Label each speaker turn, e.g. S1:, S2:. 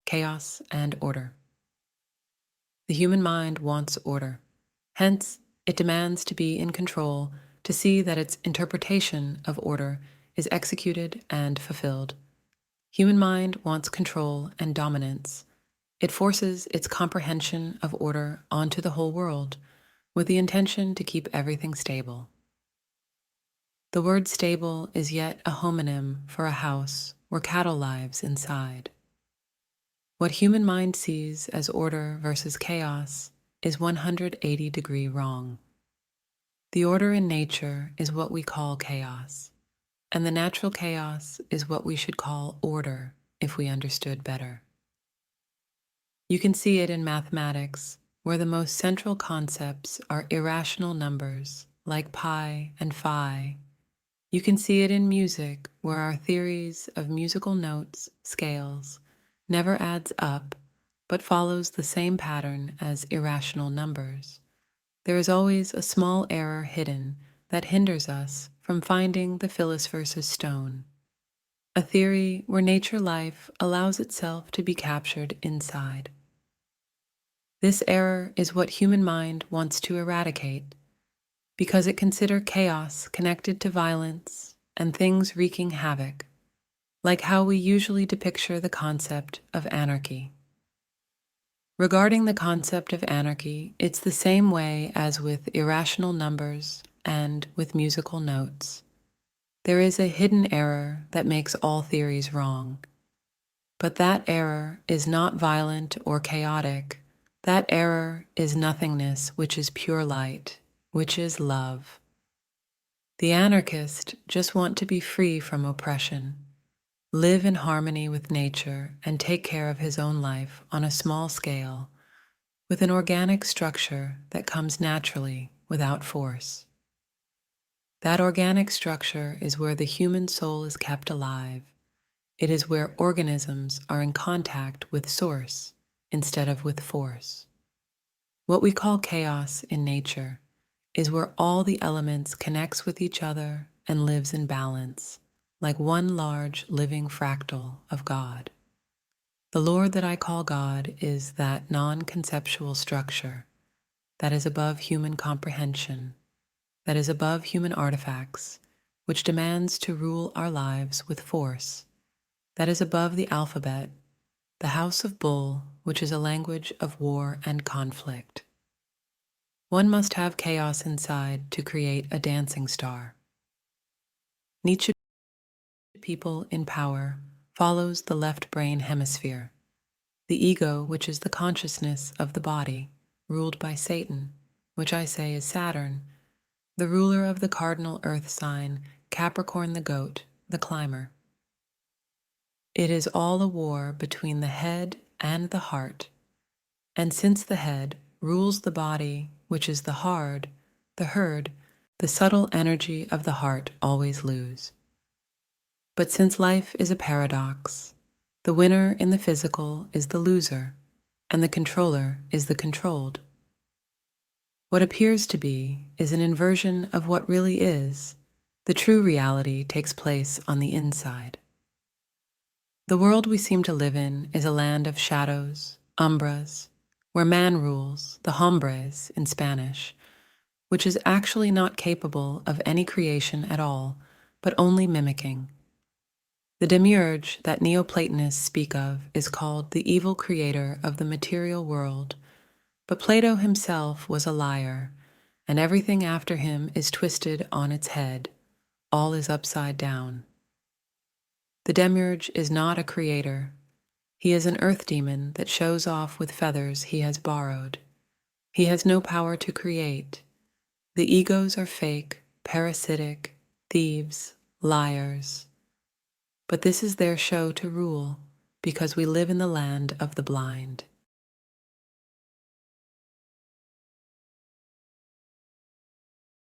S1: chaos, and order. The human mind wants order. Hence, it demands to be in control, to see that its interpretation of order is executed and fulfilled. Human mind wants control and dominance. It forces its comprehension of order onto the whole world, with the intention to keep everything stable. The word stable is yet a homonym for a house where cattle lives inside. What human mind sees as order versus chaos is 180-degree wrong. The order in nature is what we call chaos, and the natural chaos is what we should call order if we understood better. You can see it in mathematics, where the most central concepts are irrational numbers like pi and phi. You can see it in music, where our theories of musical notes, scales, never adds up, but follows the same pattern as irrational numbers. There is always a small error hidden that hinders us from finding the philosopher's stone, a theory where nature life allows itself to be captured inside. This error is what human mind wants to eradicate, because it considers chaos connected to violence and things wreaking havoc, like how we usually depict the concept of anarchy. Regarding the concept of anarchy, it's the same way as with irrational numbers and with musical notes. There is a hidden error that makes all theories wrong. But that error is not violent or chaotic. That error is nothingness, which is pure light, which is love. The anarchist just want to be free from oppression, live in harmony with nature, and take care of his own life on a small scale, with an organic structure that comes naturally without force. That organic structure is where the human soul is kept alive. It is where organisms are in contact with source instead of with force. What we call chaos in nature is where all the elements connects with each other and lives in balance, like one large living fractal of God. The Lord that I call God is that non-conceptual structure that is above human comprehension, that is above human artifacts, which demands to rule our lives with force, that is above the alphabet, the house of Bull, which is a language of war and conflict. One must have chaos inside to create a dancing star. Nietzsche, people in power, follows the left brain hemisphere. The ego, which is the consciousness of the body, ruled by Satan, which I say is Saturn, the ruler of the cardinal earth sign, Capricorn the goat, the climber. It is all a war between the head and the heart, and since the head rules the body, which is the herd, the subtle energy of the heart always lose. But since life is a paradox, the winner in the physical is the loser, and the controller is the controlled. What appears to be is an inversion of what really is. The true reality takes place on the inside. The world we seem to live in is a land of shadows, umbras, where man rules, the hombres in Spanish, which is actually not capable of any creation at all, but only mimicking. The demiurge that Neoplatonists speak of is called the evil creator of the material world, but Plato himself was a liar, and everything after him is twisted on its head. All is upside down. The demiurge is not a creator. He is an earth demon that shows off with feathers he has borrowed. He has no power to create. The egos are fake, parasitic, thieves, liars. But this is their show to rule, because we live in the land of the blind.